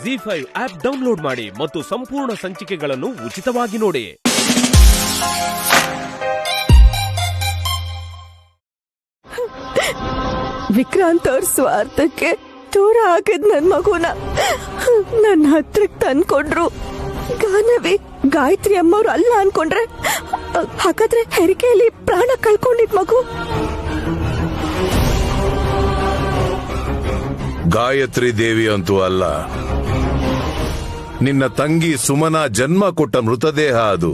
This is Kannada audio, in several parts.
ZEE5 ಆಪ್ ಡೌನ್ಲೋಡ್ ಮಾಡಿ ಮತ್ತು ಸಂಪೂರ್ಣ ಸಂಚಿಕೆಗಳನ್ನು ಉಚಿತವಾಗಿ ನೋಡಿ. ವಿಕ್ರಾಂತ್ ಅವ್ರ ಸ್ವಾರ್ಥಕ್ಕೆ ದೂರ ಆಗಿದ್ ನನ್ ಮಗುನ ನನ್ನ ಹತ್ರಕ್ ತಂದ್ಕೊಂಡ್ರು. ಗಾನವಿ ಗಾಯತ್ರಿ ಅಮ್ಮವ್ರು ಅಲ್ಲ ಅನ್ಕೊಂಡ್ರೆ ಹಾಗಾದ್ರೆ ಹೆರಿಗೆಯಲ್ಲಿ ಪ್ರಾಣ ಕಳ್ಕೊಂಡಿದ್ ಮಗು ಗಾಯತ್ರಿ ದೇವಿ ಅಂತೂ ಅಲ್ಲ, ನಿನ್ನ ತಂಗಿ ಸುಮನಾ ಜನ್ಮ ಕೊಟ್ಟ ಮೃತದೇಹ ಅದು.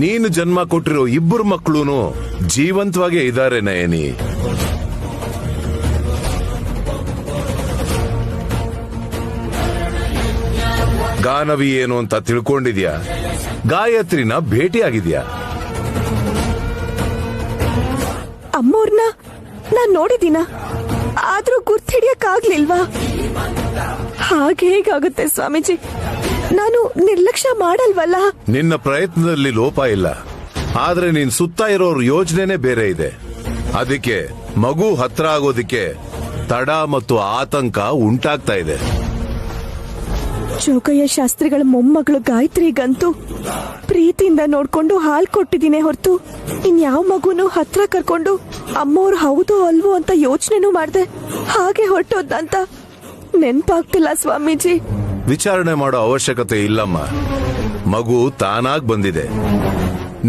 ನೀನು ಜನ್ಮ ಕೊಟ್ಟಿರೋ ಇಬ್ಬರು ಮಕ್ಕಳೂನು ಜೀವಂತವಾಗೇ ಇದ್ದಾರೆ ನಯನಿ. ಗಾನವಿ ಏನು ಅಂತ ತಿಳ್ಕೊಂಡಿದ್ಯಾ? ಗಾಯತ್ರಿನ ಭೇಟಿಯಾಗಿದ್ಯಾ? ಅಮ್ಮವ್ರನ್ನ ನಾನ್ ನೋಡಿದೀನ, ಆದ್ರೂ ಗುರ್ತಿಡಿಯಕ್ಕಾಗ್ಲಿಲ್ವಾ? ಹಾಗೆ ಹೇಗಾಗುತ್ತೆ ಸ್ವಾಮೀಜಿ? ನಾನು ನಿರ್ಲಕ್ಷ್ಯ ಮಾಡಲ್ವಲ್ಲ. ನಿನ್ನ ಪ್ರಯತ್ನದಲ್ಲಿ ಲೋಪ ಇಲ್ಲ, ಆದ್ರೆ ನಿನ್ ಸುತ್ತ ಇರೋರ್ ಯೋಚನೆನೇ ಬೇರೆ ಇದೆ. ಅದಕ್ಕೆ ಮಗು ಹತ್ರ ಆಗೋದಿಕ್ಕೆ ತಡ ಮತ್ತು ಆತಂಕ ಉಂಟಾಗ್ತಾ ಇದೆ. ಜೋಗಯ್ಯ ಶಾಸ್ತ್ರಿಗಳ ಮೊಮ್ಮಗಳು ಗಾಯತ್ರಿಗಂತೂ ಪ್ರೀತಿಯಿಂದ ನೋಡ್ಕೊಂಡು ಹಾಲ್ ಕೊಟ್ಟಿದ್ದೀನಿ ಹೊರತು ಇನ್ಯಾವ ಮಗುನು ಹತ್ರ ಕರ್ಕೊಂಡು ಅಮ್ಮವ್ರು ಹೌದು ಅಲ್ವೋ ಅಂತ ಯೋಚನೆನೂ ಮಾಡ್ದೆ ಹಾಗೆ ಹೊರಟೋದಂತ ನೆನ್ಪಾಗ್ತಿಲ್ಲ ಸ್ವಾಮೀಜಿ. ವಿಚಾರಣೆ ಮಾಡೋ ಅವಶ್ಯಕತೆ ಇಲ್ಲಮ್ಮ. ಮಗು ತಾನಾಗ್ ಬಂದಿದೆ.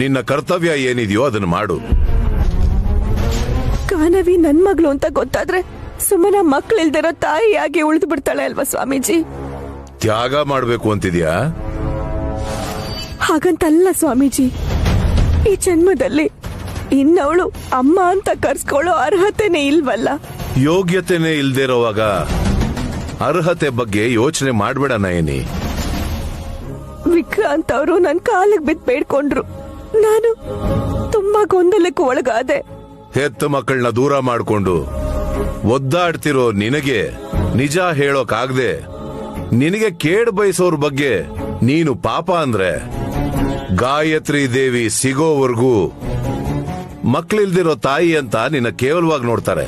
ನಿನ್ನ ಕರ್ತವ್ಯ ಏನಿದೆಯೋ ಅದನ್ನು ಮಾಡು. ಗಾನವಿ ನನ್ ಮಗಳು ಅಂತ ಗೊತ್ತಾದ್ರೆ ಸುಮ್ಮನೆ ಮಕ್ಳಿಲ್ದಿರೋ ತಾಯಿಯಾಗಿ ಉಳಿದು ಬಿಡ್ತಾಳೆ ಅಲ್ವಾ ಸ್ವಾಮೀಜಿ? ತ್ಯಾಗ ಮಾಡ್ಬೇಕು ಅಂತಿದ್ಯಾ? ಹಾಗಂತಲ್ಲ ಸ್ವಾಮೀಜಿ, ಈ ಜನ್ಮದಲ್ಲಿ ಇನ್ನವಳು ಅಮ್ಮ ಅಂತ ಕರ್ಸ್ಕೊಳ್ಳೋ ಅರ್ಹತೆನೇ ಇಲ್ವಲ್ಲ. ಯೋಗ್ಯತೆನೇ ಇಲ್ದಿರೋವಾಗ ಅರ್ಹತೆ ಬಗ್ಗೆ ಯೋಚನೆ ಮಾಡ್ಬೇಡ ನಯನಿ. ವಿಕ್ರಾಂತ್ ಅವರು ನನ್ ಕಾಲಿಗೆ ಬಿದ್ದು ಬೇಡ್ಕೊಂಡ್ರು. ನಾನು ತುಂಬಾ ಗೊಂದಲಕ್ಕೆ ಒಳಗಾದೆ. ಹೆತ್ತ ಮಕ್ಕಳನ್ನ ದೂರ ಮಾಡ್ಕೊಂಡು ಒದ್ದಾಡ್ತಿರೋ ನಿನಗೆ ನಿಜ ಹೇಳೋಕಾಗ್ದೆ ನಿನಗೆ ಕೇಡ್ ಬಯಸೋರ್ ಬಗ್ಗೆ ನೀನು ಪಾಪ ಅಂದ್ರೆ ಗಾಯತ್ರಿ ದೇವಿ ಸಿಗೋವರೆಗೂ ಮಕ್ಕಳಿಲ್ದಿರೋ ತಾಯಿ ಅಂತ ನಿನ್ನ ಕೇವಲವಾಗಿ ನೋಡ್ತಾರೆ.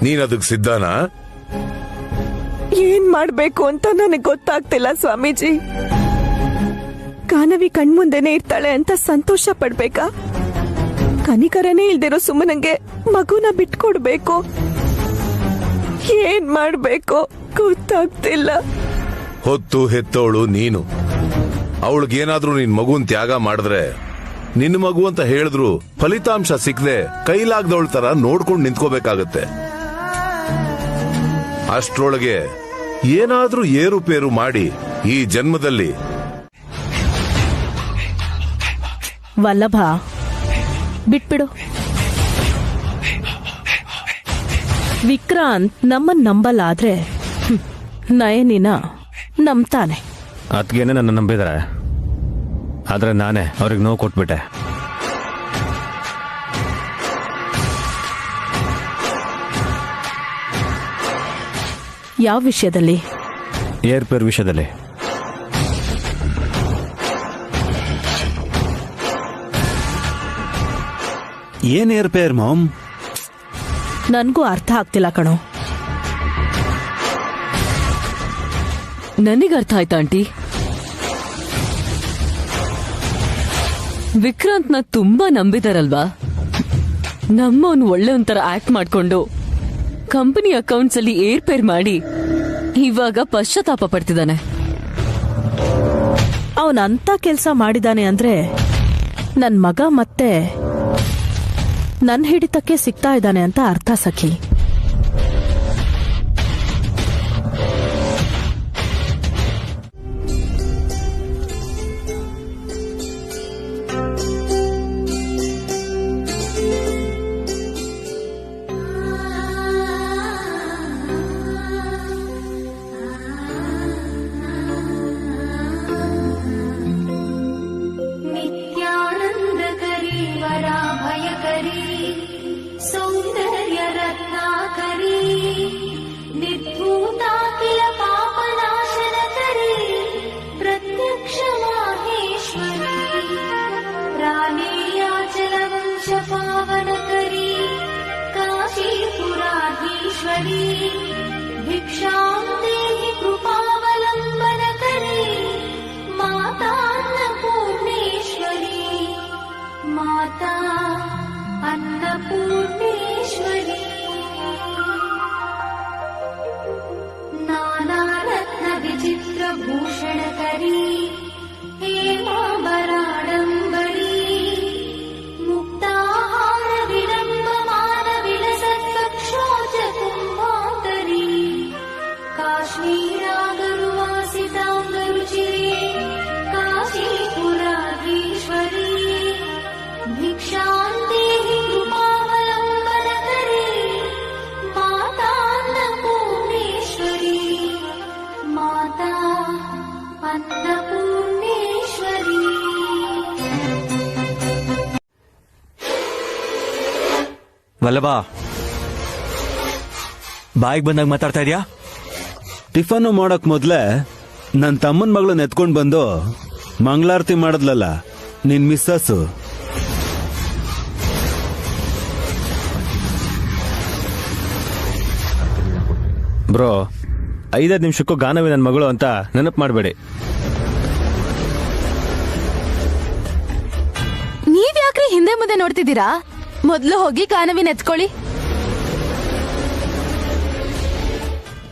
ನೀನದಕ್ ಸಿದ್ಧನಾ? ಏನ್ ಮಾಡ್ಬೇಕು ಅಂತ ನನಗೆ ಗೊತ್ತಾಗ್ತಿಲ್ಲ ಸ್ವಾಮೀಜಿ. ಗಾನವಿ ಕಣ್ಮುಂದೆನೆ ಇರ್ತಾಳೆ ಅಂತ ಸಂತೋಷ ಪಡ್ಬೇಕಾ? ಕನಿಕರನೇ ಇಲ್ದಿರೋ ಸುಮ್ಮನಂಗೆ ಮಗುನ ಬಿಟ್ಕೊಡ್ಬೇಕು? ಏನ್ ಮಾಡ್ಬೇಕು ಗೊತ್ತಾಗ್ತಿಲ್ಲ. ಹೊತ್ತು ಹೆತ್ತೋಳು ನೀನು. ಅವಳಿಗೇನಾದ್ರೂ ನಿನ್ ಮಗುನ್ ತ್ಯಾಗ ಮಾಡಿದ್ರೆ ನಿನ್ನ ಮಗು ಅಂತ ಹೇಳಿದ್ರು ಫಲಿತಾಂಶ ಸಿಕ್ಕದೆ ಕೈಲಾಗ್ದವಳ ತರ ನೋಡ್ಕೊಂಡು ನಿಂತ್ಕೋಬೇಕಾಗತ್ತೆ. ಅಷ್ಟ್ರೊಳಗೆ ಏನಾದ್ರೂ ಏರುಪೇರು ಮಾಡಿ ಈ ಜನ್ಮದಲ್ಲಿ ವಲ್ಲಭ ಬಿಟ್ಬಿಡು. ವಿಕ್ರಾಂತ್ ನಮ್ಮನ್ ನಂಬಲಾದ್ರೆ ನಯನಿನ ನಂಬ್ತಾನೆ. ಅತ್ಗೇನೆ ನನ್ನ ನಂಬಿದಾರೆ, ಆದ್ರೆ ನಾನೇ ಅವ್ರಿಗೆ ನೋವು ಕೊಟ್ಬಿಟ್ಟೆ. ಯಾವ ವಿಷಯದಲ್ಲಿ? ಏರ್ಪೇರ್ ವಿಷಯದಲ್ಲಿ. ಏನ್ ಏರ್ಪೇರ್ ಮಾಮ್? ನನ್ಗೂ ಅರ್ಥ ಆಗ್ತಿಲ್ಲ ಕಣೋ. ನನಗರ್ಥ ಆಯ್ತಾ ಆಂಟಿ? ವಿಕ್ರಾಂತ್ನ ತುಂಬಾ ನಂಬಿದಾರಲ್ವಾ? ನಮ್ಮವನ್ ಒಳ್ಳೆ ಒಂಥರ ಆಕ್ಟ್ ಮಾಡ್ಕೊಂಡು ಕಂಪನಿ ಅಕೌಂಟ್ಸ್ ಅಲ್ಲಿ ಏರ್ಪೇರ್ ಮಾಡಿ ಇವಾಗ ಪಶ್ಚಾತ್ತಾಪ ಪಡ್ತಿದ್ದಾನೆ. ಅವನಂತ ಕೆಲ್ಸ ಮಾಡಿದಾನೆ ಅಂದ್ರೆ ನನ್ ಮಗ ಮತ್ತೆ ನನ್ ಹಿಡಿತಕ್ಕೆ ಸಿಗ್ತಾ ಇದ್ದಾನೆ ಅಂತ ಅರ್ಥ ಸಖಿ. सौंदर्य रत्नाकरी निर्भूता किल पापनाशनकरी प्रत्यक्ष माहेश्वरी प्राणेयाचलवंश पावनकरी पूर्णेश्वरी भिक्षां देहि कृपावलम्बनकरी माता अन्नपूर्णेश्वरी माता अन्नपूर्णेश्वरी नानारत्नविचित्रभूषणकरी हेमाम्बराडम्बरी मुक्ताहारविडम्बमानविलसत्कक्षोजकुम्भाकरी काश्मीरागरुवासिताङ्गरुचिरे काशीपुराधीश्वरी भिक्षां देहि कृपावलम्बनकरी माता अन्नपूर्णेश्वरी माता अन्नपूर्णेश्वरी ವಲ್ಲಭ ಬಾಯಿಗೆ ಬಂದಾಗ ಮಾತಾಡ್ತಾ ಇದೀಯಾ? ಟಿಫನ್ ಮಾಡಕ್ ಮೊದ್ಲೇ ನನ್ನ ತಮ್ಮನ ಮಗಳನ್ನ ಎತ್ಕೊಂಡ್ ಬಂದು ಮಂಗಳಾರತಿ ಮಾಡಿದ್ಲಲ್ಲ ನಿನ್ ಮಿಸ್ಸಸ್. ಬ್ರೋ 5 ನಿಮಿಷಕ್ಕೂ ಗಾನವಿ ನನ್ನ ಮಗಳು ಅಂತ ನೆನಪು ಮಾಡಬೇಡಿ. ನೀವ್ಯಾಕ್ರಿ ಹಿಂದೆ ಮುಂದೆ ನೋಡ್ತಿದ್ದೀರಾ? ಮೊದ್ಲು ಹೋಗಿ ಗಾನವಿನ ಎತ್ಕೊಳ್ಳಿ.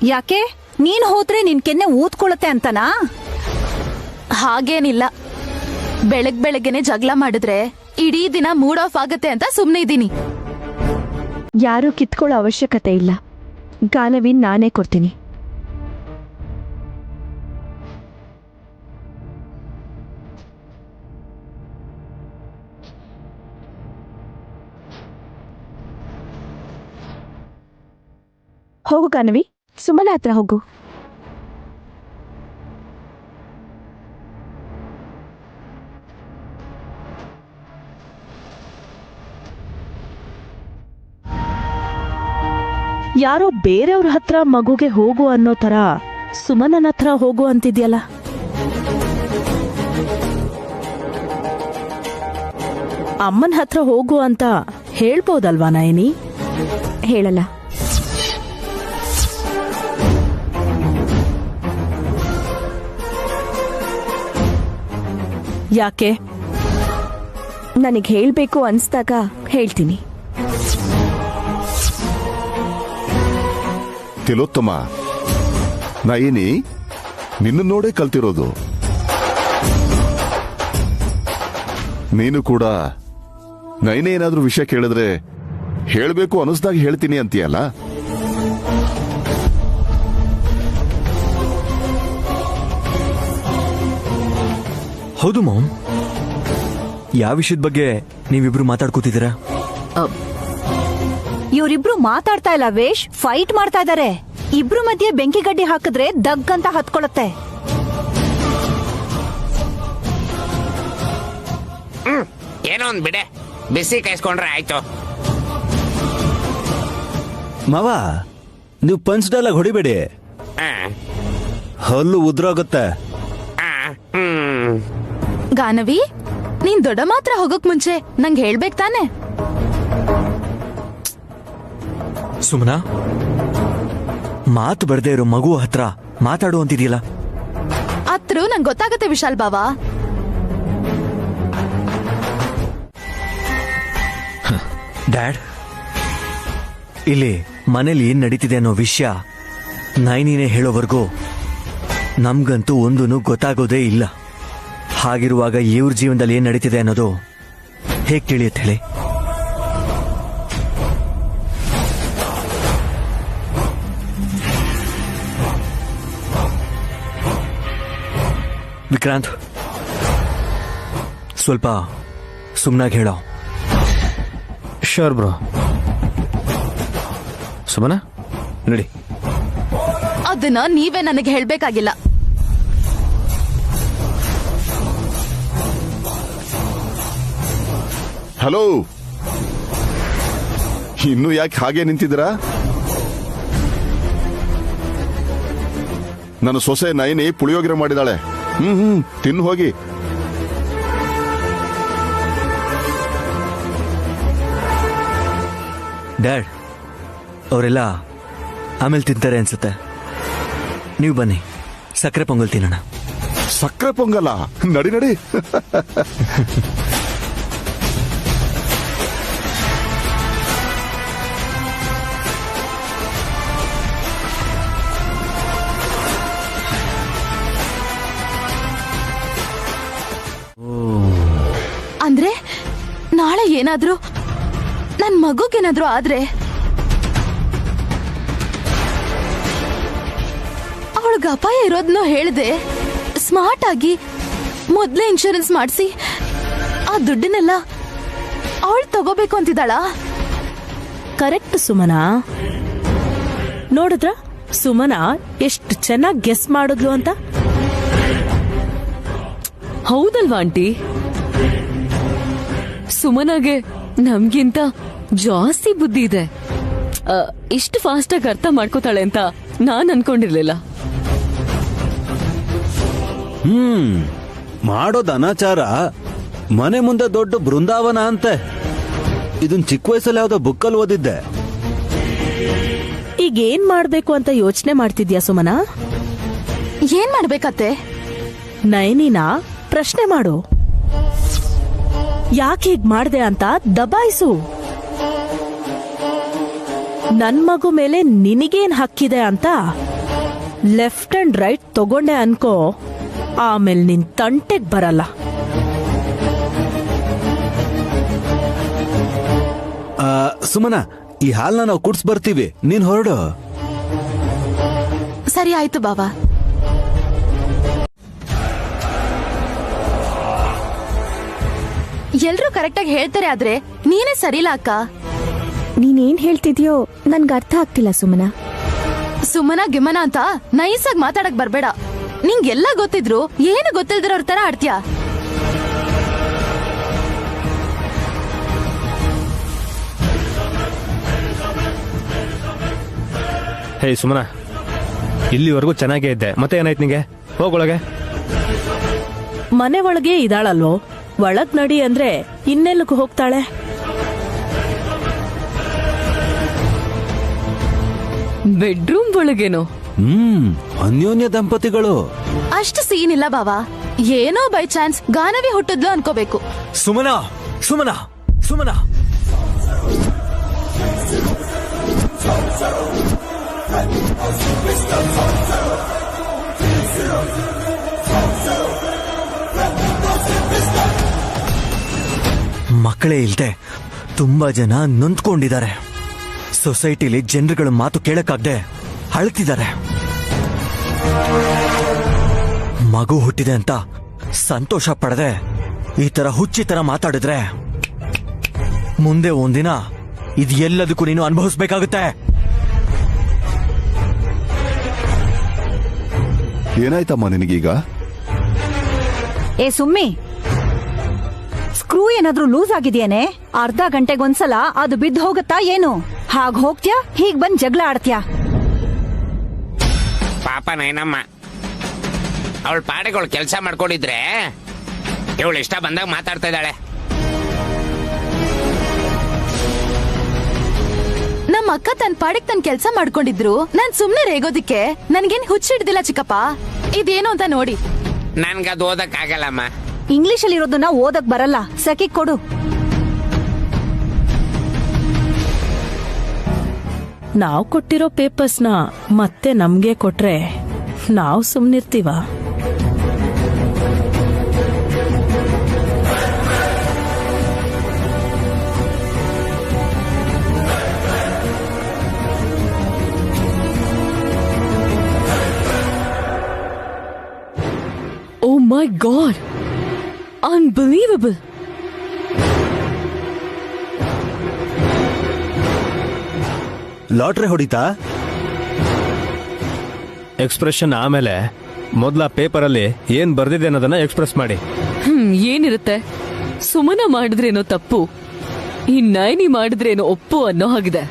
ಯಾಕೆ ನೀನ್ ಹೋದ್ರೆ ನಿನ್ ಕೆನ್ನೆ ಊದ್ಕೊಳತ್ತೆ ಅಂತನಾ? ಹಾಗೇನಿಲ್ಲ, ಬೆಳಗ್ಗೆನೆ ಜಗಳ ಮಾಡಿದ್ರೆ ಇಡೀ ದಿನ ಮೂಡ್ ಆಫ್ ಆಗತ್ತೆ ಅಂತ ಸುಮ್ನೆ ಇದ್ದೀನಿ. ಯಾರೂ ಕಿತ್ಕೊಳ್ಳೋ ಅವಶ್ಯಕತೆ ಇಲ್ಲ. ಗಾನವಿನ್ ನಾನೇ ಕೊಡ್ತೀನಿ. ಹೋಗು ಗಾನವಿ, ಸುಮನ ಹತ್ರ ಹೋಗು. ಯಾರೋ ಬೇರೆಯವ್ರ ಹತ್ರ ಮಗುಗೆ ಹೋಗು ಅನ್ನೋ ತರ ಸುಮನನ ಹತ್ರ ಹೋಗು ಅಂತಿದ್ಯಲ್ಲ. ಅಮ್ಮನ ಹತ್ರ ಹೋಗು ಅಂತ ಹೇಳ್ಬೋದಲ್ವಾ ನಯನಿ? ಹೇಳಲ್ಲ. ಯಾಕೆ? ನನಗೆ ಹೇಳ್ಬೇಕು ಅನ್ಸ್ದಾಗ ಹೇಳ್ತೀನಿ. ತಿಲೋತ್ತಮ, ನಯನಿ ನಿನ್ನ ನೋಡೇ ಕಲ್ತಿರೋದು. ನೀನು ಕೂಡ ನಯನಿ ಏನಾದ್ರೂ ವಿಷಯ ಕೇಳಿದ್ರೆ ಹೇಳ್ಬೇಕು ಅನಿಸ್ದಾಗ ಹೇಳ್ತೀನಿ ಅಂತೀಯಲ್ಲ. ಹೌದು ಮಾಮ್, ಯಾವ ವಿಷಯದ ಬಗ್ಗೆ ನೀವಿಬ್ರು ಮಾತಾಡ್ಕೋತಿದ್ದೀರಾ? ಇವರಿಬ್ರು ಮಾತಾಡ್ತಾ ಇಲ್ಲ ವೇಶ್, ಫೈಟ್ ಮಾಡ್ತಾ ಇದಾರೆ. ಇಬ್ರು ಮಧ್ಯೆ ಬೆಂಕಿ ಗಡ್ಡಿ ಹಾಕಿದ್ರೆ ದಗ್ ಅಂತ ಹತ್ಕೊಳತ್ತೆ. ಏನೋ ಒಂದ್ ಬಿಡೆ, ಬಿಸಿ ಕಾಯಿಸ್ಕೊಂಡ್ರೆ ಆಯ್ತು. ಮಾವ, ನೀವು ಪಂಚ್ ಡೈಲಾಗ್ ಹೊಡಿಬೇಡಿ, ಹಲ್ಲು ಉದ್ರೋಗುತ್ತೆ. ಗಾನವಿ, ನೀನ್ ದೊಡ್ಡ ಮಾತ್ರ ಹೋಗಕ್ ಮುಂಚೆ ನಂಗೆ ಹೇಳ್ಬೇಕ್ ತಾನೆ? ಸುಮನಾ, ಮಾತು ಬರ್ದೇ ಇರೋ ಮಗು ಹತ್ರ ಮಾತಾಡು ಅಂತಿದೆಯಲ್ಲ. ಅತ್ರು ನಂಗೆ ಗೊತ್ತಾಗತ್ತೆ ವಿಶಾಲ್ ಬಾವಾ. ಡ್ಯಾಡ್, ಇಲ್ಲಿ ಮನೇಲಿ ಏನ್ ನಡೀತಿದೆ ಅನ್ನೋ ವಿಷಯ ನೈನಿನೇ ಹೇಳೋವರೆಗೂ ನಮ್ಗಂತೂ ಒಂದೂ ಗೊತ್ತಾಗೋದೇ ಇಲ್ಲ. ಹಾಗಿರುವಾಗ ಇವ್ರ ಜೀವನದಲ್ಲಿ ಏನ್ ನಡೀತಿದೆ ಅನ್ನೋದು ಹೇಗ್ ತಿಳಿಯುತ್ತೆ ಹೇಳಿ? ವಿಕ್ರಾಂತ್, ಸ್ವಲ್ಪ ಸುಮ್ನಾಗಿ ಹೇಳೋ. Sure bro. ಸುಮನ ನಡಿ. ಅದನ್ನ ನೀವೇ ನನಗೆ ಹೇಳ್ಬೇಕಾಗಿಲ್ಲ. ಹಲೋ, ಇನ್ನು ಯಾಕೆ ಹಾಗೆ ನಿಂತಿದ್ದೀರಾ? ನನ್ನ ಸೊಸೆ ನಯನಿ ಪುಳಿಯೋಗರೆ ಮಾಡಿದಾಳೆ. ತಿನ್ನು ಹೋಗಿ. ಡ್ಯಾಡ್, ಅವರೆಲ್ಲ ಆಮೇಲೆ ತಿಂತಾರೆ ಅನ್ಸುತ್ತೆ. ನೀವು ಬನ್ನಿ, ಸಕ್ಕರೆ ಪೊಂಗಲ್ ತಿನ್ನೋಣ. ಸಕ್ಕರೆ ಪೊಂಗಲ? ನಡಿ ನಡಿ. ಅಂದ್ರೆ ನಾಳೆ ಏನಾದ್ರೂ ನನ್ ಮಗುಗೇನಾದ್ರೂ ಆದ್ರೆ ಅವಳಿಗೆ ಅಪಾಯ ಇರೋದನ್ನ ಹೇಳ್ದೆ ಸ್ಮಾರ್ಟ್ ಆಗಿ ಮೊದ್ಲೇ ಇನ್ಶೂರೆನ್ಸ್ ಮಾಡಿಸಿ ಆ ದುಡ್ಡನ್ನೆಲ್ಲ ಅವಳು ತಗೋಬೇಕು ಅಂತಿದ್ದಾಳ. ಕರೆಕ್ಟ್ ಸುಮನಾ. ನೋಡಿದ್ರ ಸುಮನಾ ಎಷ್ಟು ಚೆನ್ನಾಗಿ ಗೆಸ್ ಮಾಡಿದ್ಲು ಅಂತ. ಹೌದಲ್ವಾ ಆಂಟಿ? ಸುಮನಾಗೆ ನಮ್ಗಿಂತ ಜಾಸ್ತಿ ಬುದ್ಧಿ ಇದೆ. ಇಷ್ಟು ಫಾಸ್ಟ್ ಆಗಿ ಅರ್ಥ ಮಾಡ್ಕೋತಾಳೆ ಅಂತ ನಾನ್ ಅನ್ಕೊಂಡಿರ್ಲಿಲ್ಲ. ಮಾಡೋದ್ ಅನಾಚಾರ ಮನೆ ಮುಂದೆ ದೊಡ್ಡ ಬೃಂದಾವನ ಅಂತೆ. ಇದನ್ ಚಿಕ್ಕ ವಯಸ್ಸಲ್ಲಿ ಯಾವ್ದೋ ಬುಕ್ಕಲ್ಲಿ ಓದಿದ್ದೆ. ಈಗ ಏನ್ ಮಾಡ್ಬೇಕು ಅಂತ ಯೋಚನೆ ಮಾಡ್ತಿದ್ಯಾ ಸುಮನಾ? ಏನ್ ಮಾಡ್ಬೇಕತ್ತೆ? ನಯನಿನ ಪ್ರಶ್ನೆ ಮಾಡು. ಯಾಕೆ ಹೀಗ್ ಮಾಡ್ದೆ ಅಂತ ದಬಾಯಿಸು. ನನ್ ಮಗು ಮೇಲೆ ನಿನಗೇನ್ ಹಕ್ಕಿದೆ ಅಂತ ಲೆಫ್ಟ್ ಅಂಡ್ ರೈಟ್ ತಗೊಂಡೆ ಅನ್ಕೋ, ಆಮೇಲೆ ನಿನ್ ತಂಟೆಗ್ ಬರಲ್ಲ. ಸುಮನ, ಈ ಹಾಲ್ನ ನಾವು ಕುಡ್ಸ್ ಬರ್ತೀವಿ, ನೀನ್ ಹೊರಡು. ಸರಿ ಆಯ್ತು ಬಾವಾ. ಎಲ್ರೂ ಕರೆಕ್ಟಾಗಿ ಹೇಳ್ತಾರೆ, ಆದ್ರೆ ನೀನೇ ಸರಿಲ್ಲ ಅಕ್ಕ. ನೀನೇನ್ ಹೇಳ್ತಿದ್ಯೋ ನನ್ಗೆ ಅರ್ಥ ಆಗ್ತಿಲ್ಲ ಸುಮನ. ಸುಮನ ಗಿಮನ ಅಂತ ನೈಸಾಗಿ ಮಾತಾಡಕ್ ಬರ್ಬೇಡ. ನಿಂಗೆಲ್ಲ ಗೊತ್ತಿದ್ರು ಏನು ಗೊತ್ತಿಲ್ದಿರೋರ್ ತರ ಆಡ್ತೀಯ. ಹೇ ಸುಮನಾ, ಇಲ್ಲಿವರೆಗೂ ಚೆನ್ನಾಗೇ ಇದ್ದೆ, ಮತ್ತೆ ಏನಾಯ್ತು ನಿಂಗೆ? ಹೋಗೊಳಗೆ. ಮನೆ ಒಳಗೆ ಇದಾಳಲ್ವೋ, ಒಳಗ್ ನಡಿ ಅಂದ್ರೆ ಇನ್ನೆಲ್ಲಕ್ಕೂ ಹೋಗ್ತಾಳೆ? ಬೆಡ್ರೂಮ್ ಒಳಗೇನೋ. ಅನ್ಯೋನ್ಯ ದಂಪತಿಗಳು. ಅಷ್ಟು ಸೀನ್ ಇಲ್ಲ ಬಾವಾ. ಏನೋ ಬೈ ಚಾನ್ಸ್ ಗಾನವಿ ಹುಟ್ಟಿದ್ಲು ಅನ್ಕೋಬೇಕು. ಸುಮನಾ, ಸುಮನಾ, ಸುಮನಾ. ಮಕ್ಕಳೇ ಇಲ್ದೆ ತುಂಬಾ ಜನ ನೊಂದ್ಕೊಂಡಿದ್ದಾರೆ. ಸೊಸೈಟಿಲಿ ಜನರುಗಳ ಮಾತು ಕೇಳಕ್ಕಾಗ್ದೆ ಅಳ್ತಿದ್ದಾರೆ. ಮಗು ಹುಟ್ಟಿದೆ ಅಂತ ಸಂತೋಷ ಪಡದೆ ಈ ತರ ಹುಚ್ಚಿ ತರ ಮಾತಾಡಿದ್ರೆ ಮುಂದೆ ಒಂದಿನ ಇದು ಎಲ್ಲದಕ್ಕೂ ನೀನು ಅನುಭವಿಸ್ಬೇಕಾಗುತ್ತೆ. ಏನಾಯ್ತಮ್ಮ ನಿನಗೀಗ? ಏ ಸುಮ್ಮಿ, ಸ್ಕ್ರೂ ಏನಾದ್ರೂ ಲೂಸ್ ಆಗಿದೆಯೇನೆ? ಅರ್ಧ ಗಂಟೆಗೊಂದ್ಸಲ ಅದು ಬಿದ್ದು ಹೋಗುತ್ತಾ ಏನು? ಹಾಗ್ ಹೋಗ್ತ್ಯಾ, ಹೀಗ್ ಬಂದ್ ಜಗಳ ಆಡ್ತ್ಯಾ? ಪಾಪ ನೈನಮ್ಮ, ಅವಳ ಪಾಡಿಗಳು ಕೆಲಸ ಮಾಡ್ಕೊಂಡಿದ್ರೆ ಇವಳು ಇಷ್ಟ ಬಂದಾಗ ಮಾತಾಡ್ತಾ ಇದ್ದಾಳೆ. ನಮ್ಮ ಅಕ್ಕ ತನ್ ಪಾಡಿಗೆ ತನ್ ಕೆಲ್ಸ ಮಾಡ್ಕೊಂಡಿದ್ರು ನಾನ್ ಸುಮ್ನೆ ರೇಗೋದಿಕ್ಕೆ ನನ್ಗೇನ್ ಹುಚ್ಚಿಡ್ದಿಲ್ಲ ಚಿಕ್ಕಪ್ಪ. ಇದೇನು ಅಂತ ನೋಡಿ. ನನ್ಗದು ಓದಕ್ ಆಗಲ್ಲಮ್ಮ. ಇಂಗ್ಲಿಷ್ ಅಲ್ಲಿ ಇರೋದನ್ನ ಓದಕ್ ಬರಲ್ಲ, ಸಖಿ ಕೊಡು. ನಾವ್ ಕೊಟ್ಟಿರೋ ಪೇಪರ್ಸ್ನ ಮತ್ತೆ ನಮ್ಗೆ ಕೊಟ್ರೆ ನಾವ್ ಸುಮ್ನಿರ್ತೀವ? Oh my God! Unbelievable! Lottery ಹೊಡಿತಾ? ಎಕ್ಸ್ಪ್ರೆಷನ್ ಆಮೇಲೆ ಮೊದಲ ಪೇಪರಲ್ಲಿ ಏನ್ ಬರ್ದಿದೆ ಅನ್ನೋದನ್ನ ಎಕ್ಸ್ಪ್ರೆಸ್ ಮಾಡಿ. ಏನಿರುತ್ತೆ? ಸುಮನ ಮಾಡಿದ್ರೇನೋ ತಪ್ಪು, ಈ ನೈನಿ ಮಾಡಿದ್ರೇನೋ ಒಪ್ಪು ಅನ್ನೋ ಹಾಗಿದೆ.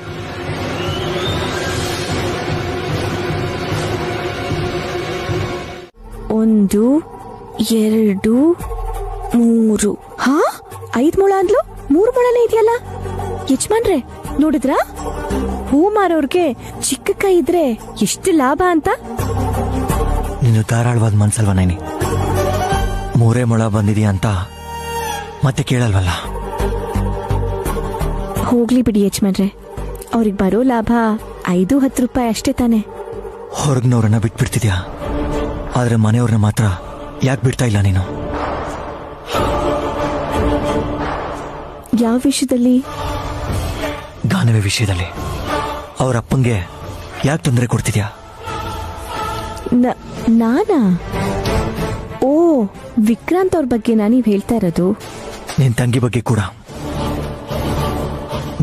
ಒಂದು 2 3. ಹಾ, 5 ಮೊಳ ಅಂದ್ಲು, 3 ಮೊಳನೇ ಇದೆಯಲ್ಲ ಯಜಮಾನ್ರೆ. ನೋಡಿದ್ರಾ ಹೂ ಮಾರೋರ್ಗೆ ಚಿಕ್ಕ ಕೈ ಇದ್ರೆ ಎಷ್ಟು ಲಾಭ ಅಂತ. ನೀನು ಧಾರಾಳವಾದ ಮನ್ಸಲ್ವ ನೈನಿ? 3 ಮೊಳ ಬಂದಿದೀಯ ಅಂತ ಮತ್ತೆ ಕೇಳಲ್ವಲ್ಲ? ಹೋಗ್ಲಿ ಬಿಡಿ ಯಜಮಾನ್ರೆ, ಅವ್ರಿಗೆ ಬರೋ ಲಾಭ 5-10 ರೂಪಾಯಿ ಅಷ್ಟೇ ತಾನೆ. ಹೊರಗ್ನವ್ರನ್ನ ಬಿಟ್ಬಿಡ್ತಿದ್ಯಾ, ಆದ್ರೆ ಮನೆಯವ್ರನ್ನ ಮಾತ್ರ ಯಾಕೆ ಬಿಡ್ತಾ ಇಲ್ಲ ನೀನು? ಯಾವ ವಿಷಯದಲ್ಲಿ? ಗಾನವಿ ವಿಷಯದಲ್ಲಿ. ಅವ್ರ ಅಪ್ಪಂಗೆ ಯಾಕೆ ತೊಂದರೆ ಕೊಡ್ತಿದ್ಯಾ? ನಾನಾ? ಓ, ವಿಕ್ರಾಂತ್ ಅವ್ರ ಬಗ್ಗೆ ನೀವ್ ಹೇಳ್ತಾ ಇರೋದು? ನಿನ್ ತಂಗಿ ಬಗ್ಗೆ ಕೂಡ.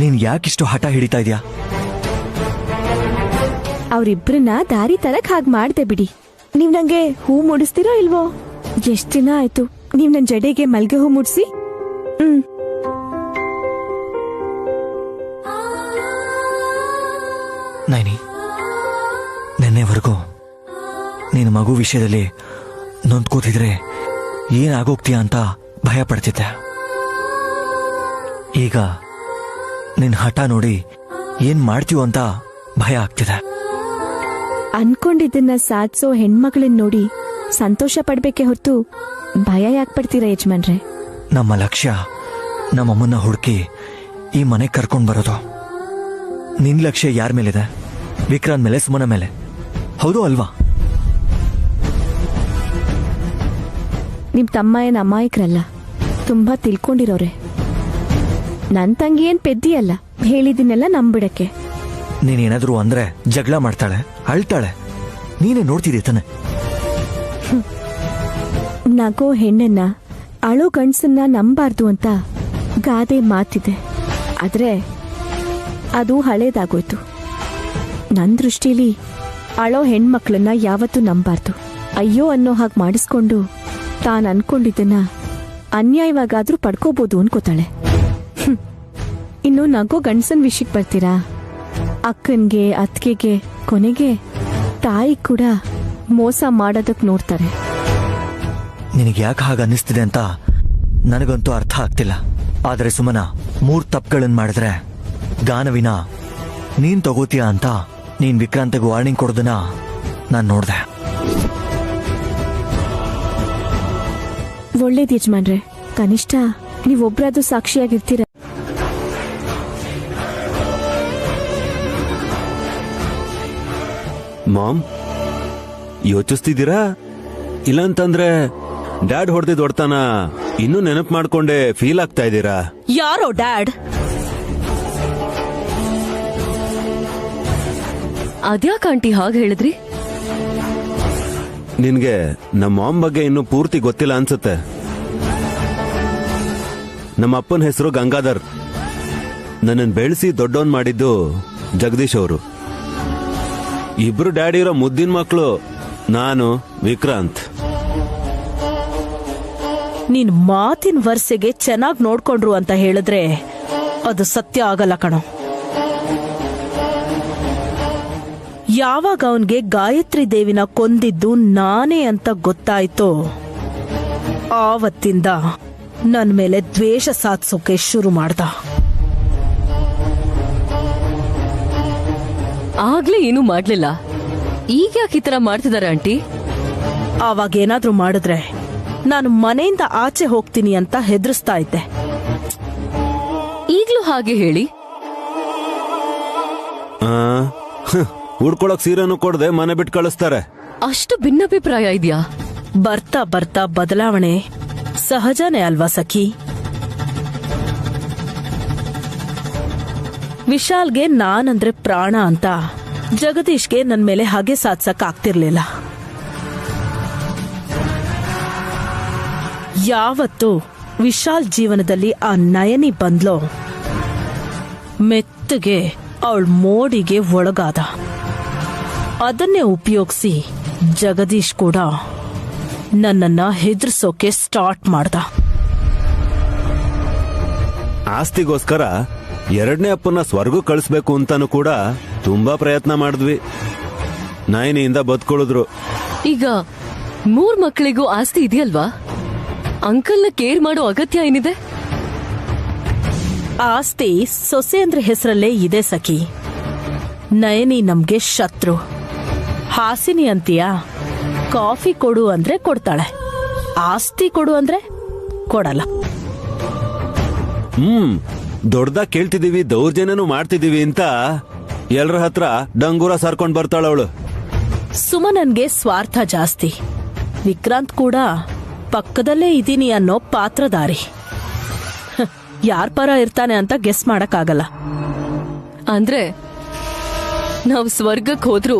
ನೀನ್ ಯಾಕಿಷ್ಟು ಹಠ ಹಿಡಿತಾ ಇದ್ಯಾ? ಅವ್ರಿಬ್ರನ್ನ ದಾರಿ ತರಕ್ ಹಾಗೆ ಮಾಡ್ದೆ ಬಿಡಿ. ನೀವ್ ನಂಗೆ ಹೂ ಮುಡಿಸ್ತೀರೋ ಇಲ್ವೋ? ಎಷ್ಟ್ ದಿನ ಆಯ್ತು ನೀವ್ ನನ್ ಜಡೆಗೆ ಮಲ್ಗೆ ಹೂ ಮುಡ್ಸಿ. ನೈನಿ, ನೆನ್ನೆವರೆಗೂ ನೀನು ಮಗು ವಿಷಯದಲ್ಲಿ ನೊಂದ್ಕೋತಿದ್ರೆ ಏನಾಗೋಗ್ತೀಯ ಅಂತ ಭಯ ಪಡ್ತಿದ್ದೆ. ಈಗ ನಿನ್ ಹಠ ನೋಡಿ ಏನ್ ಮಾಡ್ತೀವ ಅಂತ ಭಯ ಆಗ್ತಿದೆ. ಅನ್ಕೊಂಡಿದ್ದನ್ನ ಸಾಧಿಸೋ ಹೆಣ್ಮಗಳನ್ನ ನೋಡಿ ಸಂತೋಷ ಪಡ್ಬೇಕೆ ಹೊರತು ಭಯ ಯಾಕೆ ಪಡ್ತೀರಾ ಯಜಮಾನ್ರೆ? ನಮ್ಮ ಲಕ್ಷ್ಯ ನಮ್ಮಮ್ಮನ್ನ ಹುಡುಕಿ ಈ ಮನೆಗೆ ಕರ್ಕೊಂಡ್ ಬರೋದು. ನಿನ್ ಲಕ್ಷ್ಯ ಯಾರ ಮೇಲಿದೆ? ವಿಕ್ರಾಂತ್ ಮೇಲೆ, ಸುಮನ ಮೇಲೆ, ಹೌದು ಅಲ್ವಾ? ನಿಮ್ ತಮ್ಮ ಏನ್ ಅಮಾಯಕರಲ್ಲ, ತುಂಬಾ ತಿಳ್ಕೊಂಡಿರೋರೆ. ನನ್ ತಂಗಿ ಏನ್ ಪೆದ್ದಿಯಲ್ಲ, ಹೇಳಿದಿನೆಲ್ಲ ನಂಬಿಡಕ್ಕೆ. ನೀನೇನಾದ್ರೂ ಅಂದ್ರೆ ಜಗಳ ಮಾಡ್ತಾಳೆ, ಅಳ್ತಾಳೆ. ನೀನೇ ನೋಡ್ತಿದ್ದೆ ತಾನೆ. ನಗೋ ಹೆಣ್ಣನ್ನ, ಅಳೋ ಗಂಡ್ಸನ್ನ ನಂಬಾರ್ದು ಅಂತ ಗಾದೆ ಮಾತಿದೆ. ಆದ್ರೆ ಅದು ಹಳೇದಾಗೋಯ್ತು. ನನ್ ದೃಷ್ಟಿಲಿ ಅಳೋ ಹೆಣ್ಮಕ್ಳನ್ನ ಯಾವತ್ತೂ ನಂಬಾರ್ದು. ಅಯ್ಯೋ ಅನ್ನೋ ಹಾಗೆ ಮಾಡಿಸ್ಕೊಂಡು ತಾನ್ ಅನ್ಕೊಂಡಿದ್ದನ್ನ ಅನ್ಯಾಯವಾಗಾದ್ರೂ ಪಡ್ಕೋಬಹುದು ಅನ್ಕೋತಾಳೆ. ಇನ್ನು ನಗೋ ಗಂಡ್ಸನ್ ವಿಷಯಕ್ಕೆ ಬರ್ತೀರಾ? ಅಕ್ಕನ್ಗೆ, ಅತ್ತಿಗೆಗೆ, ಕೊನೆಗೆ ತಾಯಿ ಕೂಡ ಮೋಸ ಮಾಡೋದಕ್ ನೋಡ್ತಾರೆ. ನಿನಗೆ ಯಾಕೆ ಹಾಗೆ ಅನ್ನಿಸ್ತಿದೆ ಅಂತ ನನಗಂತೂ ಅರ್ಥ ಆಗ್ತಿಲ್ಲ. ಆದ್ರೆ ಸುಮನ 3 ತಪ್ಪುಗಳನ್ನ ಮಾಡಿದ್ರೆ ಗಾನವಿನ ನೀನ್ ತಗೋತೀಯ ಅಂತ ನೀನ್ ವಿಕ್ರಾಂತ್ಗೆ ವಾರ್ನಿಂಗ್ ಕೊಡೋದನ್ನ ನಾನ್ ನೋಡ್ದೆ. ಒಳ್ಳೇದ್ ಯಜಮಾನ್ರೆ, ಕನಿಷ್ಠ ನೀವೊಬ್ರಾದ್ರೂ ಸಾಕ್ಷಿಯಾಗಿರ್ತೀರ. ಮಾಮ್, ಯೋಚಿಸ್ತಿದ್ದೀರಾ? ಇಲ್ಲಂತಂದ್ರೆ ಡ್ಯಾಡ್ ಹೊಡೆದಿದ್ ಹೊಡ್ತಾನ ಇನ್ನೂ ನೆನಪು ಮಾಡ್ಕೊಂಡೆ ಫೀಲ್ ಆಗ್ತಾ ಇದ್ದೀರಾ? ಯಾರೋ ಡ್ಯಾಡ್? ಅದ್ಯಾಕ್ ಆಂಟಿ ಹಾಗೆ ಹೇಳಿದ್ರಿ? ನಿನ್ಗೆ ನಮ್ಮ ಮಾಮ್ ಬಗ್ಗೆ ಇನ್ನೂ ಪೂರ್ತಿ ಗೊತ್ತಿಲ್ಲ ಅನ್ಸುತ್ತೆ. ನಮ್ಮ ಅಪ್ಪನ ಹೆಸರು ಗಂಗಾಧರ್. ನನ್ನನ್ನು ಬೆಳೆಸಿ ದೊಡ್ಡವನ್ ಮಾಡಿದ್ದು ಜಗದೀಶ್ ಅವರು. ಇಬ್ರು ಡ್ಯಾಡಿ ಇರೋ ಮುದ್ದಿನ ಮಕ್ಕಳು ನಾನು, ವಿಕ್ರಾಂತ್. ನೀನ್ ಮಾತಿನ ವರ್ಷೆಗೆ ಚೆನ್ನಾಗಿ ನೋಡ್ಕೊಂಡ್ರು ಅಂತ ಹೇಳಿದ್ರೆ ಅದು ಸತ್ಯ ಆಗಲ್ಲ ಕಣೋ. ಯಾವಾಗ ಅವನ್ಗೆ ಗಾಯತ್ರಿ ದೇವಿನ ಕೊಂದಿದ್ದು ನಾನೇ ಅಂತ ಗೊತ್ತಾಯ್ತೋ ಆವತ್ತಿಂದ ನನ್ ಮೇಲೆ ದ್ವೇಷ ಸಾಧಿಸೋಕೆ ಶುರು ಮಾಡ್ದ. ಆಗ್ಲೇ ಏನು ಮಾಡ್ಲಿಲ್ಲ, ಈಗ ಯಾಕೆ ಈ ತರ ಮಾಡ್ತಿದಾರೆ ಆಂಟಿ? ಆವಾಗೇನಾದ್ರೂ ಮಾಡಿದ್ರೆ ನಾನು ಮನೆಯಿಂದ ಆಚೆ ಹೋಗ್ತೀನಿ ಅಂತ ಹೆದರ್ಸ್ತಾ ಇದ್ದೆ. ಈಗ್ಲೂ ಹಾಗೆ ಹೇಳಿ. ಉಡ್ಕೊಳಕ್ ಸೀರೆನೂ ಕೊಡದೆ ಮನೆ ಬಿಟ್ಟು ಕಳಿಸ್ತಾರೆ. ಅಷ್ಟು ಭಿನ್ನಾಭಿಪ್ರಾಯ ಇದೆಯಾ? ಬರ್ತಾ ಬರ್ತಾ ಬದಲಾವಣೆ ಸಹಜನೇ ಅಲ್ವಾ ಸಖಿ? ವಿಶಾಲ್ಗೆ ನಾನಂದ್ರೆ ಪ್ರಾಣ ಅಂತ ಜಗದೀಶ್ಗೆ ನನ್ ಮೇಲೆ ಹಾಗೆ ಸಾಧ್ಸಕ್ ಆಗ್ತಿರ್ಲಿಲ್ಲ. ಯಾವತ್ತು ವಿಶಾಲ್ ಜೀವನದಲ್ಲಿ ಆ ನಯನಿ ಬಂದ್ಲೋ ಮೆತ್ತಗೆ ಅವಳ ಮೋಡಿಗೆ ಒಳಗಾದ. ಅದನ್ನೇ ಉಪಯೋಗಿಸಿ ಜಗದೀಶ್ ಕೂಡ ನನ್ನನ್ನ ಹೆದರ್ಸೋಕೆ ಸ್ಟಾರ್ಟ್ ಮಾಡ್ದ. ಆಸ್ತಿಗೋಸ್ಕರ 2ನೇ ಅಪ್ಪನ ಸ್ವರ್ಗ ಕಳಿಸ್ಬೇಕು ಅಂತಾನು ಕೂಡ ತುಂಬಾ ಪ್ರಯತ್ನ ಮಾಡಿದ್ವಿ. ನಯನಿಯಿಂದ ಬದುಕೊಳ್ಳುದ್ರು. ಈಗ 3 ಮಕ್ಕಳಿಗೂ ಆಸ್ತಿ ಇದೆಯಲ್ವಾ? ಅಂಕಲ್ನ ಕೇರ್ ಮಾಡೋ ಅಗತ್ಯ ಏನಿದೆ? ಆಸ್ತಿ ಸೊಸೆಯಂದ್ರ ಹೆಸರಲ್ಲೇ ಇದೆ ಸಖಿ. ನಯನಿ ನಮ್ಗೆ ಶತ್ರು. ಹಾಸಿನಿ ಅಂತೀಯಾ? ಕಾಫಿ ಕೊಡು ಅಂದ್ರೆ ಕೊಡ್ತಾಳೆ, ಆಸ್ತಿ ಕೊಡು ಅಂದ್ರೆ ಕೊಡಲ್ಲ. ದೊಡ್ಡದಾಗ್ ಕೇಳ್ತಿದೀವಿ, ದೌರ್ಜನ್ಯನೂ ಮಾಡ್ತಿದೀವಿ ಅಂತ ಎಲ್ರ ಹತ್ರ ಡಂಗೂರ ಸರ್ಕೊಂಡ್ ಬರ್ತಾಳವಳು. ಸುಮನನ್ಗೆ ಸ್ವಾರ್ಥ ಜಾಸ್ತಿ. ವಿಕ್ರಾಂತ್ ಕೂಡ ಪಕ್ಕದಲ್ಲೇ ಇದೀನಿ ಅನ್ನೋ ಪಾತ್ರಧಾರಿ. ಯಾರ್ ಪರ ಇರ್ತಾನೆ ಅಂತ ಗೆಸ್ ಮಾಡಕ್ಕಾಗಲ್ಲ. ಅಂದ್ರೆ ನಾವು ಸ್ವರ್ಗಕ್ಕೆ ಹೋದ್ರು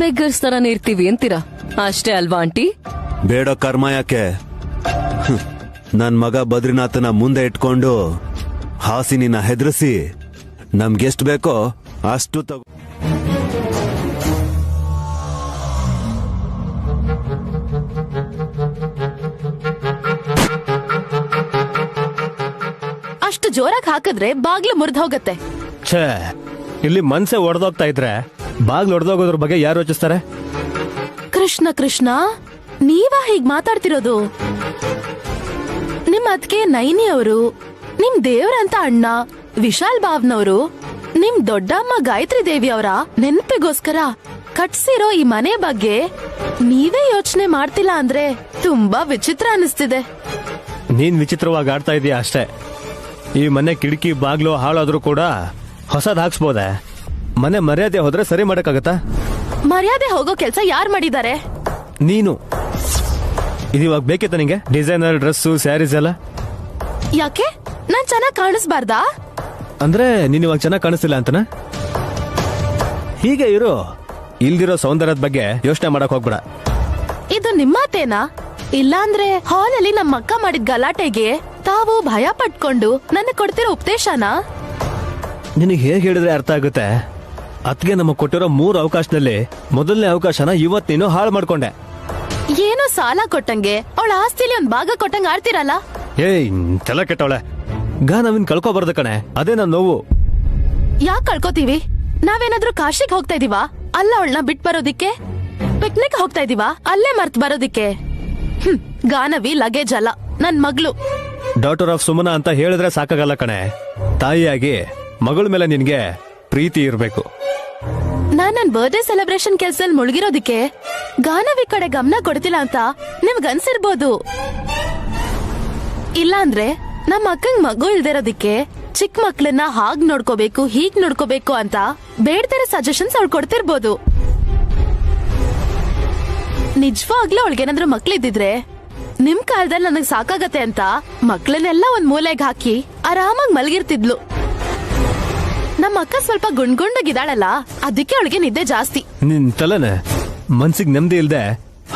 ಬೆಗ್ಗರ್ಸ್ ತರಾನೇ ಇರ್ತೀವಿ ಅಂತೀರಾ? ಅಷ್ಟೇ ಅಲ್ವಾ ಆಂಟಿ? ಬೇಡ ಕರ್ಮ ಯಾಕೆ? ನನ್ ಮಗ ಬದ್ರಿನಾಥನ ಮುಂದೆ ಇಟ್ಕೊಂಡು ಹಾಸಿನಿನ ಹೆದರಿಸಿ ನಮ್ಗೆಷ್ಟು ಬೇಕೋ ಅಷ್ಟು ತಗೋ. ಅಷ್ಟು ಜೋರಾಗಿ ಹಾಕಿದ್ರೆ ಬಾಗ್ಲು ಮುರಿದು ಹೋಗತ್ತೆ. ಛೇ, ಇಲ್ಲಿ ಮನ್ಸೆ ಒಡೆದೋಗ್ತಾ ಇದ್ರೆ ಬಾಗ್ಲು ಒಡೆದೋಗೋದ್ರ ಬಗ್ಗೆ ಯಾರು ಯೋಚಿಸ್ತಾರೆ? ಕೃಷ್ಣ ಕೃಷ್ಣ, ನೀವಾ ಹೀಗ್ ಮಾತಾಡ್ತಿರೋದು? ನಿಮ್ ಅದ್ಕೆ ನೈನಿ ಅವರು, ನಿಮ್ ದೇವ್ರಂತ ಅಣ್ಣ ವಿಶಾಲ್ ಬಾವ್ನವರು, ನಿಮ್ ದೊಡ್ಡಮ್ಮ ಗಾಯತ್ರಿ ದೇವಿ ಅವರ ನೆನಪಿಗೋಸ್ಕರ ಕಟ್ಸಿರೋ ಈ ಮನೆ ಬಗ್ಗೆ ನೀವೇ ಯೋಚನೆ ಮಾಡ್ತಿಲ್ಲ ಅಂದ್ರೆ ತುಂಬಾ ವಿಚಿತ್ರ ಅನಿಸ್ತಿದೆ. ನೀನ್ ವಿಚಿತ್ರವಾಗಿ ಆಡ್ತಾ ಇದೀಯ ಅಷ್ಟೇ. ಈ ಮನೆ ಕಿಟಕಿ ಬಾಗ್ಲು ಹಾಳಾದ್ರೂ ಕೂಡ ಹೊಸದ್ ಹಾಕ್ಸ್ಬೋದೆ. ಮನೆ ಮರ್ಯಾದೆ ಹೋದ್ರೆ ಸರಿ ಮಾಡಕ್ಕಾಗತ್ತಾ? ಮರ್ಯಾದೆ ಹೋಗೋ ಕೆಲ್ಸ ಯಾರ್ ಮಾಡಿದ್ದಾರೆ? ನೀನು. ಇದಿವಾಗ ಬೇಕಿತ್ತ ನಿಂಗೆ ಡಿಸೈನರ್ ಡ್ರೆಸ್ಸು ಸ್ಯಾರೀಸ್ ಎಲ್ಲ? ಯಾಕೆ, ನಾನ್ ಚೆನ್ನಾಗ್ ಕಾಣಿಸ್ಬಾರ್ದಾ? ಅಂದ್ರೆ ನೀನ್ ಇವಾಗ ಚೆನ್ನಾಗ್ ಕಾಣಿಸ್ತಿಲ್ಲ ಅಂತನ? ಹೀಗೆ ಇರು. ಇಲ್ದಿರೋ ಸೌಂದರ್ಯದ ಬಗ್ಗೆ ಯೋಚನೆ ಮಾಡಕ್ ಹೋಗ್ಬೇಡ. ಇದು ನಿಮ್ಮತೇನಾ? ಇಲ್ಲಾಂದ್ರೆ ಹಾಲಲ್ಲಿ ನಮ್ಮ ಅಕ್ಕ ಮಾಡಿದ ಗಲಾಟೆಗೆ ತಾವು ಭಯ ಪಟ್ಕೊಂಡು ನನ್ನ ಕೊಡ್ತಿರೋ ಉಪದೇಶನಾ? ನಿನಗೆ ಹೇಗೆ ಹೇಳಿದ್ರೆ ಅರ್ಥ ಆಗುತ್ತೆ? ಅತ್ಗೆ ನಮಗ್ ಕೊಟ್ಟಿರೋ 3 ಅವಕಾಶದಲ್ಲಿ ಮೊದಲನೇ ಅವಕಾಶನ ಇವತ್ ನೀನು ಹಾಳು ಮಾಡ್ಕೊಂಡೆ. ಏನೋ ಸಾಲ ಕೊಟ್ಟಂಗೆ ಅವಳ ಆಸ್ತಿಲಿ ಒಂದ್ ಭಾಗ ಕೊಟ್ಟಂಗ ಆಡ್ತಿರಲ್ಲ. ಏಯ್, ತಲೆ ಕೆಟ್ಟವಳೆ. ನಾವಿನ್ ಕಳ್ಕೊಬಾರ್ದು ಕಣೆ, ಅದೇ ನನ್ ನೋವು. ಯಾಕೆ ಕಳ್ಕೊತೀವಿ? ನಾವೇನಾದ್ರೂ ಕಾಶಿಗ್ ಹೋಗ್ತಾ ಇದೀವಾ? ಅಲ್ಲ ಅವಳನ್ನ ಬಿಟ್ ಬರೋದಿಕ್ಕೆ. ಪಿಕ್ನಿಕ್ ಹೋಗ್ತಾ ಇದೀವಾ? ಅಲ್ಲೇ ಮರ್ತ್ ಬರೋದಿಕ್ಕೆ. ಗಾನವಿ ಲಗೇಜ್ ಅಲ್ಲ, ನನ್ ಮಗಳು. ಡಾಟರ್ ಆಫ್ ಸುಮನಾ ಅಂತ ಹೇಳಿದ್ರೆ ಸಾಕಾಗಲ್ಲ ಕಣೆ. ತಾಯಿಯಾಗಿ ಮಗಳ ಮೇಲೆ ನಿನ್ಗೆ ಪ್ರೀತಿ ಇರ್ಬೇಕು. ನಾನ್ ನನ್ ಬರ್ಡೇ ಸೆಲೆಬ್ರೇಷನ್ ಕೆಲ್ಸದಲ್ಲಿ ಮುಳುಗಿರೋದಿಕ್ಕೆ ಗಾನವಿ ಕಡೆ ಗಮನ ಕೊಡ್ತಿಲ್ಲ ಅಂತ ನಿಮ್ಗ್ ಅನ್ಸಿರ್ಬೋದು. ಇಲ್ಲಾಂದ್ರೆ ನಮ್ಮ ಅಕ್ಕಂಗ್ ಮಗು ಇಲ್ದಿರೋದಿಕ್ಕೆ ಚಿಕ್ಕ ಮಕ್ಳನ್ನ ಹಾಗ್ ನೋಡ್ಕೋಬೇಕು, ಹೀಗ್ ನೋಡ್ಕೋಬೇಕು ಅಂತ ಬೇಡ್ತಾರೆ ಸಜೆಷನ್ಸ್ ಅವಳು ಕೊಡ್ತಿರ್ಬೋದು. ನಿಜವಾಗ್ಲೂ ಅವಳಿಗೇನಾದ್ರೂ ಮಕ್ಳಿದ್ದಿದ್ರೆ ನಿಮ್ ಕಾಲದಲ್ಲಿ ನನಗ್ ಸಾಕಾಗತ್ತೆ ಅಂತ ಮಕ್ಳನ್ನೆಲ್ಲ ಒಂದ್ ಮೂಲೆಗೆ ಹಾಕಿ ಆರಾಮಾಗಿ ಮಲಗಿರ್ತಿದ್ಲು. ನಮ್ಮ ಅಕ್ಕ ಸ್ವಲ್ಪ ಗುಂಡ್ಗುಂಡಗಿದಾಳಲ್ಲ, ಅದಕ್ಕೆ ಅವಳಿಗೆ ನಿದ್ದೆ ಜಾಸ್ತಿ. ನಿನ್ ತಲೆನೆ ಮನ್ಸಿಗೆ ನೆಮ್ಮದಿ ಇಲ್ದೆ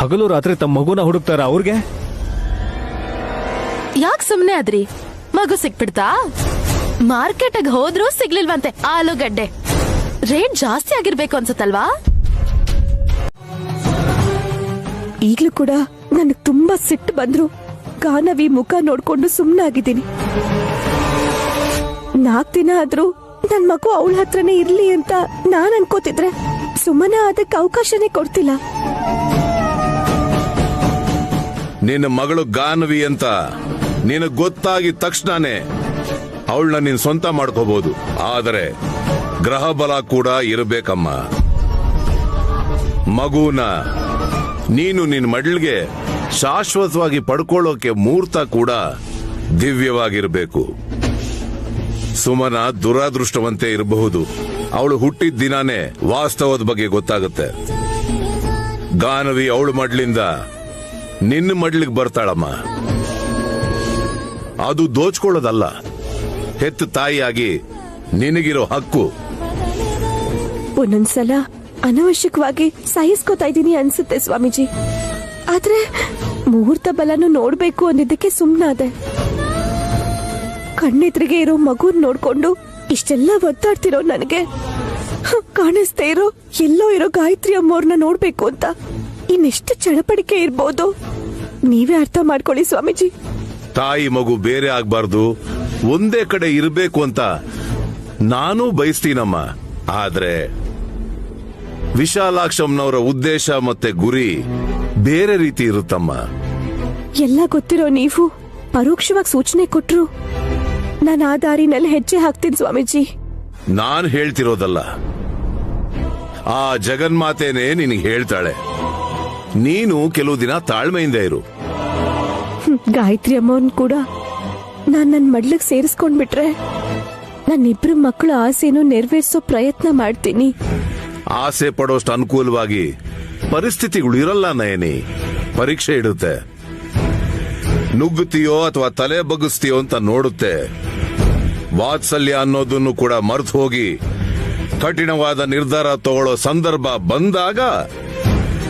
ಹಗಲು ರಾತ್ರಿ ತಮ್ಮ ಮಗುನ ಹುಡುಕ್ತಾರ ಅವ್ರಿಗೆ. ಯಾಕೆ ಸುಮ್ನೆ ಆದ್ರಿ? ಮಗು ಸಿಕ್ಬಿಡ್ತಾ? ಮಾರ್ಕೆಟ್ಗೆ ಹೋದ್ರೂ ಸಿಗ್ಲಿಲ್ವಂತೆ ಆಲೂಗಡ್ಡೆ. ರೇಟ್ ಜಾಸ್ತಿ ಆಗಿರ್ಬೇಕು ಅನ್ಸತ್ತಲ್ವಾ? ಈಗ್ಲೂ ಕೂಡ ನನಗ್ ತುಂಬಾ ಸಿಟ್ಟು ಬಂದ್ರು ಗಾನವಿ ಮುಖ ನೋಡ್ಕೊಂಡು ಸುಮ್ನಾಗಿದ್ದೀನಿ. 4 ದಿನ ಆದ್ರೂ ನನ್ ಮಗು ಅವಳ ಹತ್ರನೇ ಇರ್ಲಿ ಅಂತ ನಾನ್ ಅನ್ಕೋತಿದ್ರೆ ಸುಮನ ಅದಕ್ಕೆ ಅವಕಾಶನೇ ಕೊಡ್ತಿಲ್ಲ. ನಿನ್ನ ಮಗಳು ಗಾನವಿ ಅಂತ ನಿನಗ್ ಗೊತ್ತಾಗಿದ ತಕ್ಷಣನೇ ಅವಳನ್ನ ನೀನ್ ಸ್ವಂತ ಮಾಡ್ಕೋಬಹುದು. ಆದರೆ ಗ್ರಹ ಬಲ ಕೂಡ ಇರಬೇಕಮ್ಮ. ಮಗುನ ನೀನು ನಿನ್ ಮಡ್ಲಿಗೆ ಶಾಶ್ವತವಾಗಿ ಪಡ್ಕೊಳ್ಳೋಕೆ ಮುಹೂರ್ತ ಕೂಡ ದಿವ್ಯವಾಗಿರ್ಬೇಕು. ಸುಮನ ದುರಾದೃಷ್ಟವಂತೆ ಇರಬಹುದು. ಅವಳು ಹುಟ್ಟಿದ ದಿನಾನೇ ವಾಸ್ತವದ ಬಗ್ಗೆ ಗೊತ್ತಾಗುತ್ತೆ. ಗಾನವಿ ಅವಳು ಮಡ್ಲಿಂದ ನಿನ್ನ ಮಡ್ಲಿಗೆ ಬರ್ತಾಳಮ್ಮ. ಅದು ದೋಚ್ಕೊಳ್ಳೋದಲ್ಲ, ಹೆತ್ತ ತಾಯಿಯಾಗಿ ನಿನಗಿರೋ ಹಕ್ಕು. ಒಂದೊಂದ್ಸಲ ಅನವಶ್ಯಕವಾಗಿ ಸಹಿಸ್ಕೋತಾ ಇದೀನಿ ಅನ್ಸುತ್ತೆ ಸ್ವಾಮೀಜಿ. ಆದ್ರೆ ಮುಹೂರ್ತ ಬಲನು ನೋಡ್ಬೇಕು ಅಂದಿದ್ದಕ್ಕೆ ಸುಮ್ನಾದೆ. ಕಣ್ಣೆದ್ರಿಗೆ ಇರೋ ಮಗುನ್ ನೋಡ್ಕೊಂಡು ಇಷ್ಟೆಲ್ಲ ಒದ್ದಾಡ್ತಿರೋ ನನಗೆ ಕಾಣಿಸ್ತಾ ಇರೋ ಎಲ್ಲೋ ಇರೋ ಗಾಯತ್ರಿ ಅಮ್ಮವ್ರನ್ನ ನೋಡ್ಬೇಕು ಅಂತ ಇನ್ನೆಷ್ಟು ಚಡಪಡಿಕೆ ಇರ್ಬೋದು? ನೀವೇ ಅರ್ಥ ಮಾಡ್ಕೊಳ್ಳಿ ಸ್ವಾಮೀಜಿ. ತಾಯಿ ಮಗು ಬೇರೆ ಆಗ್ಬಾರ್ದು, ಒಂದೇ ಕಡೆ ಇರಬೇಕು ಅಂತ ನಾನೂ ಬಯಸ್ತೀನಮ್ಮ. ಆದ್ರೆ ವಿಶಾಲಾಕ್ಷಮ್ಮನವರ ಉದ್ದೇಶ ಮತ್ತೆ ಗುರಿ ಬೇರೆ ರೀತಿ ಇರುತ್ತಮ್ಮ. ಎಲ್ಲ ಗೊತ್ತಿರೋ ನೀವು ಪರೋಕ್ಷವಾಗಿ ಸೂಚನೆ ಕೊಟ್ರು ನಾನು ಆ ದಾರಿನಲ್ಲಿ ಹೆಜ್ಜೆ ಹಾಕ್ತೀನಿ ಸ್ವಾಮೀಜಿ. ನಾನ್ ಹೇಳ್ತಿರೋದಲ್ಲ, ಆ ಜಗನ್ಮಾತೆನೇ ನಿನಗೆ ಹೇಳ್ತಾಳೆ. ನೀನು ಕೆಲವು ದಿನ ತಾಳ್ಮೆಯಿಂದ ಇರು. ಗಾಯತ್ರಿ ಅಮ್ಮನ್ ಕೂಡ ನಾನ್ ನನ್ನ ಮಡ್ಲಿಗೆ ಸೇರಿಸ್ಕೊಂಡ್ಬಿಟ್ರೆ ನನ್ನಿಬ್ರು ಮಕ್ಕಳ ಆಸೆನೂ ನೆರವೇರಿಸೋ ಪ್ರಯತ್ನ ಮಾಡ್ತೀನಿ. ಆಸೆ ಪಡೋಷ್ಟು ಅನುಕೂಲವಾಗಿ ಪರಿಸ್ಥಿತಿಗಳು ಇರಲ್ಲ ನಯನಿ. ಪರೀಕ್ಷೆ ಇಡುತ್ತೆ. ನುಗ್ಗುತ್ತೀಯೋ ಅಥವಾ ತಲೆ ಬಗ್ಗಿಸ್ತೀಯೋ ಅಂತ ನೋಡುತ್ತೆ. ವಾತ್ಸಲ್ಯ ಅನ್ನೋದನ್ನು ಕೂಡ ಮರೆತು ಹೋಗಿ ಕಠಿಣವಾದ ನಿರ್ಧಾರ ತಗೊಳ್ಳೋ ಸಂದರ್ಭ ಬಂದಾಗ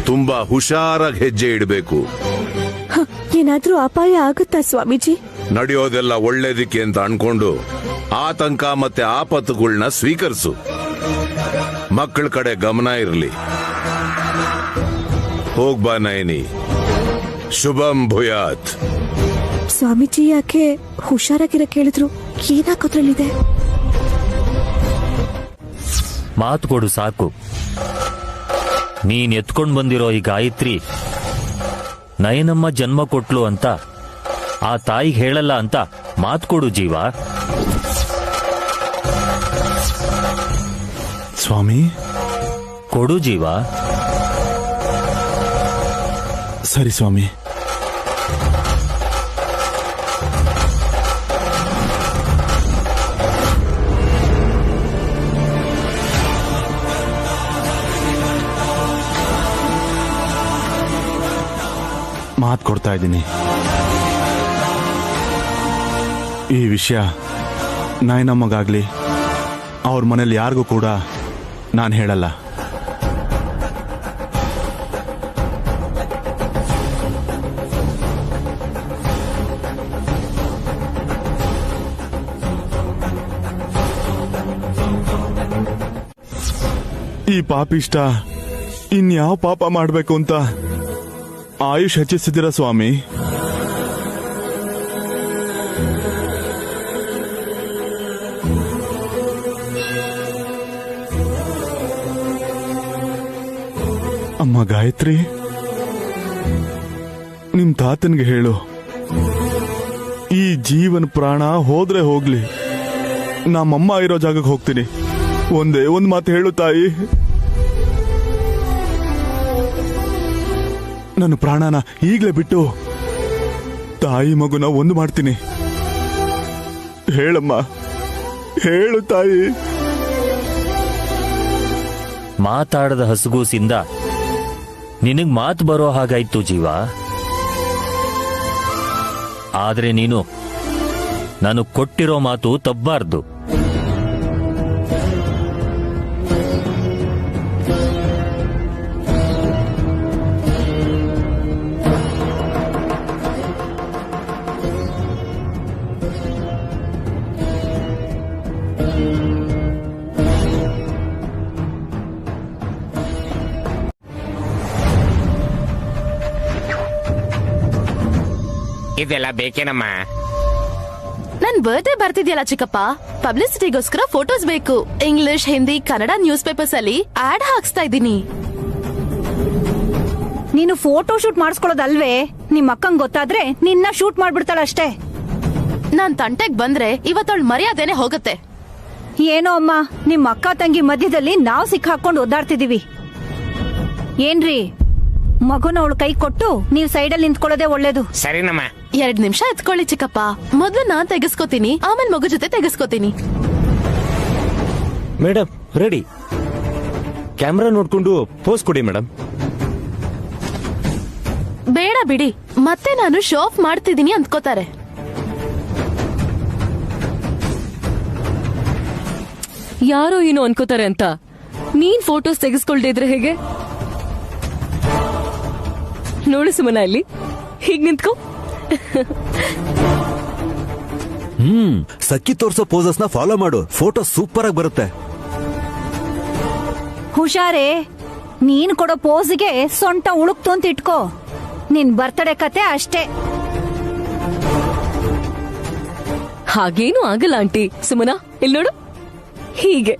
ತುಂಬಾ ಹುಷಾರಾಗಿ ಹೆಜ್ಜೆ ಇಡಬೇಕು. ಏನಾದ್ರೂ ಅಪಾಯ ಆಗುತ್ತಾ ಸ್ವಾಮೀಜಿ? ನಡೆಯೋದೆಲ್ಲ ಒಳ್ಳೇದಿಕ್ಕೆ ಅಂತ ಅನ್ಕೊಂಡು ಆತಂಕ ಮತ್ತೆ ಆಪತ್ತುಗಳನ್ನ ಸ್ವೀಕರಿಸು. ಮಕ್ಕಳ ಕಡೆ ಗಮನ ಇರಲಿ. ಹೋಗ್ಬಾ ನಯನಿ. ಶುಭಂ ಭೂಯಾತ್. ಸ್ವಾಮೀಜಿ ಯಾಕೆ ಹುಷಾರಾಗಿರ ಕೇಳಿದ್ರು? ಏನಾಗೋದ್ರಲ್ಲಿದೆ? ಮಾತು ಕೊಡು ಸಾಕು. ನೀನ್ ಎತ್ಕೊಂಡ್ ಬಂದಿರೋ ಈ ಗಾಯತ್ರಿ ನಯನಮ್ಮ ಜನ್ಮ ಕೊಟ್ಲು ಅಂತ ಆ ತಾಯಿಗೆ ಹೇಳಲ್ಲ ಅಂತ ಮಾತು ಕೊಡು ಜೀವ. ಸ್ವಾಮಿ ಕೊಡು ಜೀವ. ಸರಿ ಸ್ವಾಮಿ. ಮಾತು ಕೊಡ್ತಾ ಇದ್ದೀನಿ. ಈ ವಿಷಯ ನಯನಮ್ಮಗಾಗ್ಲಿ ಅವ್ರ ಮನೇಲಿ ಯಾರಿಗೂ ಕೂಡ ನಾನು ಹೇಳಲ್ಲ. ಈ ಪಾಪಿಷ್ಟ ಇನ್ಯಾವ ಪಾಪ ಮಾಡಬೇಕು ಅಂತ ಆಯುಷ್ ಹೆಚ್ಚಿಸಿದಿರ ಸ್ವಾಮಿ? ಅಮ್ಮ ಗಾಯತ್ರಿ, ನಿಮ್ ತಾತನ್ಗೆ ಹೇಳು, ಈ ಜೀವನ ಪ್ರಾಣ ಹೋದ್ರೆ ಹೋಗ್ಲಿ, ನಮ್ಮಮ್ಮ ಇರೋ ಜಾಗಕ್ಕೆ ಹೋಗ್ತೀನಿ. ಒಂದೇ ಒಂದು ಮಾತು ಹೇಳು ತಾಯಿ. ನನ್ನ ಪ್ರಾಣನ ಈಗ್ಲೇ ಬಿಟ್ಟು ತಾಯಿ ಮಗುನ ಒಂದು ಮಾಡ್ತೀನಿ. ಹೇಳಮ್ಮ, ಹೇಳು ತಾಯಿ. ಮಾತಾಡದ ಹಸುಗೂಸಿಂದ ನಿನಗ್ ಮಾತು ಬರೋ ಹಾಗಾಯ್ತು ಜೀವ. ಆದ್ರೆ ನೀನು ನಾನು ಕೊಟ್ಟಿರೋ ಮಾತು ತಪ್ಪಬಾರ್ದು. ಇದೆಲ್ಲ ಬೇಕೇನಮ್ಮ? ನನ್ ಬರ್ತ್ಡೇ ಬರ್ತಿದ್ಯಲ್ಲ ಚಿಕ್ಕಪ್ಪ, ಪಬ್ಲಿಸಿಟಿಗೋಸ್ಕರ ಫೋಟೋಸ್ ಬೇಕು. English, Hindi, Kannada news papers ಅಲ್ಲಿ ಆಡ್ ಹಾಕ್ಸ್ತಾ ಇದ್ದೀನಿ. ನೀನು ಫೋಟೋ ಶೂಟ್ ಮಾಡಿಸ್ಕೊಳ್ಳೋದಲ್ವೇ? ನಿಮ್ ಅಕ್ಕಂಗ್ ಗೊತ್ತಾದ್ರೆ ನಿನ್ನ ಶೂಟ್ ಮಾಡ್ಬಿಡ್ತಾಳಷ್ಟೇ. ನಾನ್ ತಂಟೆಗ್ ಬಂದ್ರೆ ಇವತ್ತವಳ ಮರ್ಯಾದೆನೆ ಹೋಗುತ್ತೆ. ಏನೋ ಅಮ್ಮ, ನಿಮ್ ಅಕ್ಕ ತಂಗಿ ಮಧ್ಯದಲ್ಲಿ ನಾವ್ ಸಿಕ್ಕಾಕೊಂಡು ಒದ್ದಾಡ್ತಿದೀವಿ. ಏನ್ರಿ, ಮಗುನ ಅವಳು ಕೈ ಕೊಟ್ಟು ನೀವ್ ಸೈಡಲ್ಲಿ ನಿಂತ್ಕೊಳ್ಳೋದೇ ಒಳ್ಳೇದು. ಸರಿನಮ್ಮ. 2 ನಿಮಿಷ ಎತ್ಕೊಳ್ಳಿ ಚಿಕ್ಕಪ್ಪ. ಮೊದ್ಲು ನಾನ್ ತೆಗೆಸ್ಕೋತೀನಿ, ಆಮೇಲೆ ಮಗು ಜೊತೆ ತೆಗೆಸ್ಕೋತೀನಿ. Madam ready. ಕ್ಯಾಮ್ರಾ ನೋಡ್ಕೊಂಡು ಪೋಸ್ ಕೊಡಿ ಮೇಡಮ್. ಬೇಡ ಬಿಡಿ, ಮತ್ತೆ ನಾನು ಶೋ ಆಫ್ ಮಾಡ್ತಿದ್ದೀನಿ ಅಂದ್ಕೋತಾರೆ. ಯಾರೋ ಏನೋ ಅನ್ಕೋತಾರೆ ಅಂತ ನೀನ್ ಫೋಟೋಸ್ ತೆಗೆಸ್ಕೊಳ್ದೇ ಇದ್ರೆ ಹೇಗೆ? ನೋಡು ಸುಮನ, ಅಲ್ಲಿ ಹೀಗ್ ನಿಂತ್ಕೋ. ಸಕ್ಕಿ ತೋರ್ಸೋ ಪೋಸಸ್ ನ ಫಾಲೋ ಮಾಡು. ಫೋಟೋ ಸೂಪರ್ ಆಗಿ ಬರುತ್ತೆ. ಹುಷಾರೇ, ನೀನ್ ಕೊಡೋ ಪೋಸ್ಗೆ ಸೊಂಟ ಉಳುಕ್ತು ಅಂತ ಇಟ್ಕೋ. ನಿನ್ ಬರ್ತಡೇ ಕತೆ ಅಷ್ಟೇ. ಹಾಗೇನು ಆಗಲ್ಲ ಆಂಟಿ. ಸುಮನಾ, ಇಲ್ಲಿ ನೋಡು, ಹೀಗೆ.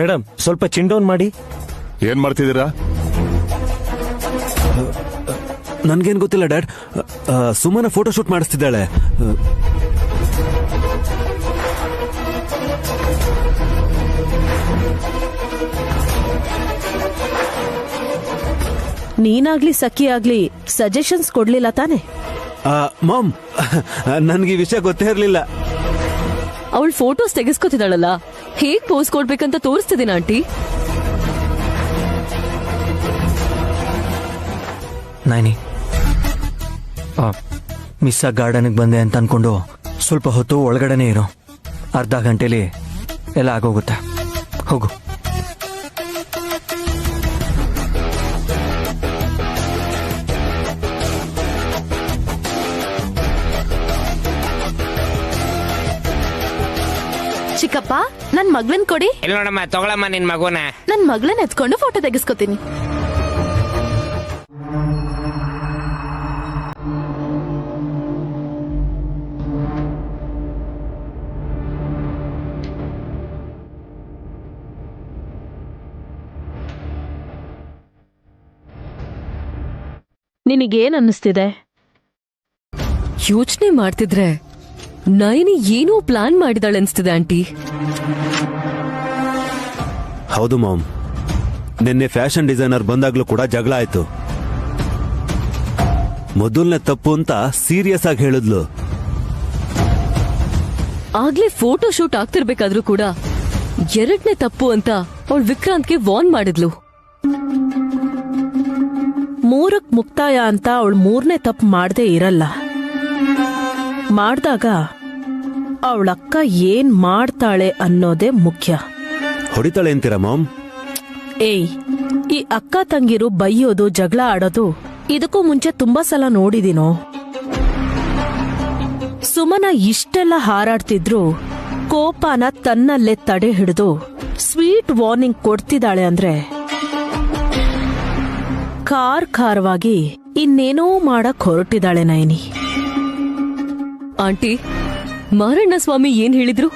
ಮೇಡಮ್ ಸ್ವಲ್ಪ ಚಿಂಡೌನ್ ಮಾಡಿ. ಏನ್ ಮಾಡ್ತಿದ್ದೀರಾ? ನನ್ಗೇನ್ ಗೊತ್ತಿಲ್ಲ ಡ್ಯಾಡ್. ಸುಮನ ಫೋಟೋ ಶೂಟ್ ಮಾಡಿಸ್ತಿದ್ದಾಳೆ. ನೀನಾಗ್ಲಿ ಸಖಿ ಆಗ್ಲಿ ಸಜೆಷನ್ಸ್ ಕೊಡ್ಲಿಲ್ಲ ತಾನೆ? ಮಾಮ್, ನನ್ಗೆ ಈ ವಿಷಯ ಗೊತ್ತೇ ಇರ್ಲಿಲ್ಲ. ಅವಳು ಫೋಟೋಸ್ ತೆಗೆಸ್ಕೊತಿದ್ದಾಳಲ್ಲ, ಹೇಗ್ ಪೋಸ್ ಕೊಡ್ಬೇಕಂತ ತೋರಿಸ್ತಿದ್ದೀನ ಆಂಟಿ. ನೈನಿ, ಮಿಸ್ ಗಾರ್ಡನ್ಗೆ ಬಂದೆ ಅಂತ ಅನ್ಕೊಂಡು ಸ್ವಲ್ಪ ಹೊತ್ತು ಒಳಗಡೆನೆ ಇರು. ಅರ್ಧ ಗಂಟೆಲಿ ಎಲ್ಲ ಆಗೋಗುತ್ತೆ. ಹೋಗು. ಚಿಕ್ಕಪ್ಪ, ನನ್ ಮಗಳನ್ ಕೊಡಿ. ಇಲ್ಲ ನೋಡಮ್ಮ, ತಗೊಳಮ್ಮ ನಿನ್ ಮಗುನ. ನನ್ ಮಗಳನ್ ಎತ್ಕೊಂಡು ಫೋಟೋ ತೆಗೆಸ್ಕೊತೀನಿ. ನಿನಗೇನ್ ಅನ್ನಿಸ್ತಿದೆ? ಯೋಚನೆ ಮಾಡ್ತಿದ್ರೆ ನಯನಿ ಏನೋ ಪ್ಲಾನ್ ಮಾಡಿದಾಳೆ ಅನ್ಸ್ತಿದೆ ಆಂಟಿ. ಹೌದು ಮಾಮ್, ನಿನ್ನೆ ಫ್ಯಾಷನ್ ಡಿಸೈನರ್ ಬಂದಾಗ್ಲೂ ಕೂಡ ಜಗಳ ಆಯ್ತು. ಮೊದಲನೇ ತಪ್ಪು ಅಂತ ಸೀರಿಯಸ್ ಆಗಿ ಹೇಳಿದ್ಲು. ಆಗ್ಲೇ ಫೋಟೋ ಶೂಟ್ ಆಗ್ತಿರ್ಬೇಕಾದ್ರೂ ಕೂಡ ಎರಡನೇ ತಪ್ಪು ಅಂತ ಅವಳು ವಿಕ್ರಾಂತ್ಗೆ ವಾರ್ನ್ ಮಾಡಿದ್ಲು. ಮೂರಕ್ ಮುಕ್ತಾಯ ಅಂತ ಅವಳು ಮೂರನೇ ತಪ್ಪು ಮಾಡದೇ ಇರಲ್ಲ. ಮಾಡ್ದಾಗ ಅವಳಕ್ಕ ಏನ್ ಮಾಡ್ತಾಳೆ ಅನ್ನೋದೇ ಮುಖ್ಯ. ಹೊಡಿತಾಳೆ ಅಂತೀರಾ ಮಾಮ್? ಏಯ್, ಈ ಅಕ್ಕ ತಂಗಿರು ಬೈಯೋದು ಜಗಳ ಆಡೋದು ಇದಕ್ಕೂ ಮುಂಚೆ ತುಂಬಾ ಸಲ ನೋಡಿದೀನೋ. ಸುಮನ ಇಷ್ಟೆಲ್ಲ ಹಾರಾಡ್ತಿದ್ರು ಕೋಪನ ತನ್ನಲ್ಲೇ ತಡೆ ಹಿಡಿದು ಸ್ವೀಟ್ ವಾರ್ನಿಂಗ್ ಕೊಡ್ತಿದ್ದಾಳೆ ಅಂದ್ರೆ ಖಾರವಾಗಿ ಇನ್ನೇನೋ ಮಾಡಕ್ ಹೊರಟಿದ್ದಾಳೆ ನಯನಿ. ಆಂಟಿ, ಮಾರಣ್ಣ ಸ್ವಾಮಿ ಏನ್ ಹೇಳಿದ್ರು?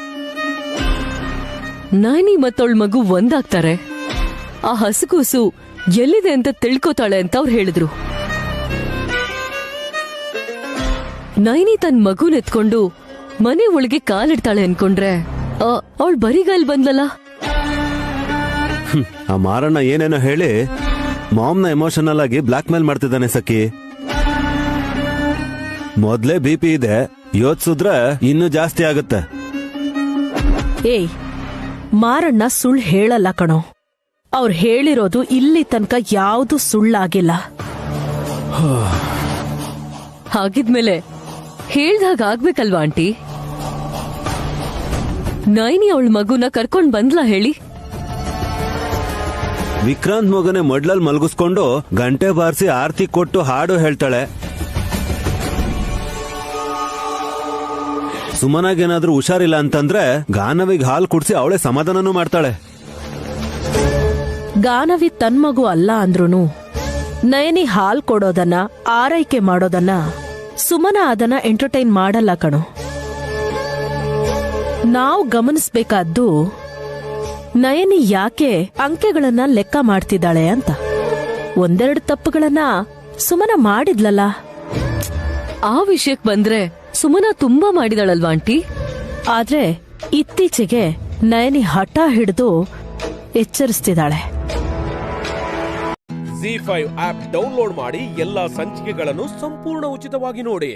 ನಯನಿ ಮತ್ತವಳ ಮಗು ಒಂದಾಗ್ತಾರೆ, ಆ ಹಸುಗೂಸು ಎಲ್ಲಿದೆ ಅಂತ ತಿಳ್ಕೋತಾಳೆ ಅಂತ ಅವ್ರು ಹೇಳಿದ್ರು. ನಯನಿ ತನ್ ಮಗುನ ಎತ್ಕೊಂಡು ಮನೆ ಒಳಗೆ ಕಾಲಿಡ್ತಾಳೆ ಅನ್ಕೊಂಡ್ರೆ ಅವಳು ಬರಿಗಾಲ್ ಬಂದ್ಲಲ್ಲ. ಆ ಮಾರಣ್ಣ ಏನೇನೋ ಹೇಳಿ ಮಾಮ್ನ ಎಮೋಷನಲ್ ಆಗಿ ಬ್ಲಾಕ್ ಮೇಲ್ ಮಾಡ್ತಿದ್ದಾನೆ ಸಖಿ. ಮೊದ್ಲೇ ಬಿಪಿ ಇದೆ, ಯೋಚಿಸಿದ್ರೆ ಇನ್ನೂ ಜಾಸ್ತಿ ಆಗುತ್ತೆ. ಏಯ್, ಮಾರಣ್ಣ ಸುಳ್ಳು ಹೇಳಲ್ಲ ಕಣೋ. ಅವ್ರು ಹೇಳಿರೋದು ಇಲ್ಲಿ ತನಕ ಯಾವುದು ಸುಳ್ಳಾಗಿಲ್ಲ. ಹಾಗಿದ್ಮೇಲೆ ಹೇಳ್ದಾಗ ಆಗ್ಬೇಕಲ್ವಾ ಆಂಟಿ? ನೈನಿ ಅವಳ ಮಗುನ ಕರ್ಕೊಂಡ್ ಬಂದ್ಲಾ ಹೇಳಿ? ವಿಕ್ರಾಂತ್ ಮಗನೇ ಮೊಡ್ಲಲ್ಲಿ ಮಲಗಿಸ್ಕೊಂಡು ಗಂಟೆ ಬಾರಿಸಿ ಆರತಿ ಕೊಟ್ಟು ಹಾಡು ಹೇಳ್ತಾಳೆ. ಸುಮನಾಗೇನಾದ್ರೂ ಹುಷಾರಿಲ್ಲ ಅಂತಂದ್ರೆ ಗಾನವಿಗೆ ಹಾಲು ಕುಡಿಸಿ ಅವಳೇ ಸಮಾಧಾನನೂ ಮಾಡ್ತಾಳೆ. ಗಾನವಿ ತನ್ ಮಗು ಅಲ್ಲ ಅಂದ್ರೂನು ನಯನಿ ಹಾಲ್ ಕೊಡೋದನ್ನ ಆರೈಕೆ ಮಾಡೋದನ್ನ ಸುಮನ ಅದನ್ನ ಎಂಟರ್ಟೈನ್ ಮಾಡಲ್ಲ ಕಣೋ. ನಾವು ಗಮನಿಸ್ಬೇಕಾದ್ದು ನಯನಿ ಯಾಕೆ ಅಂಕೆಗಳನ್ನ ಲೆಕ್ಕ ಮಾಡ್ತಿದ್ದಾಳೆ ಅಂತ. ಒಂದೆರಡು ತಪ್ಪುಗಳನ್ನ ಸುಮನ ಮಾಡಿದ್ಲಲ್ಲ. ಆ ವಿಷಯಕ್ಕೆ ಬಂದ್ರೆ ಸುಮನ ತುಂಬಾ ಮಾಡಿದಾಳಲ್ವಾ ಆಂಟಿ? ಆದ್ರೆ ಇತ್ತೀಚೆಗೆ ನಯನಿ ಹಠ ಹಿಡಿದು ಎಚ್ಚರಿಸ್ತಿದ್ದಾಳೆ. ZEE5 ಆಪ್ ಡೌನ್ಲೋಡ್ ಮಾಡಿ ಎಲ್ಲಾ ಸಂಚಿಕೆಗಳನ್ನು ಸಂಪೂರ್ಣ ಉಚಿತವಾಗಿ ನೋಡಿ.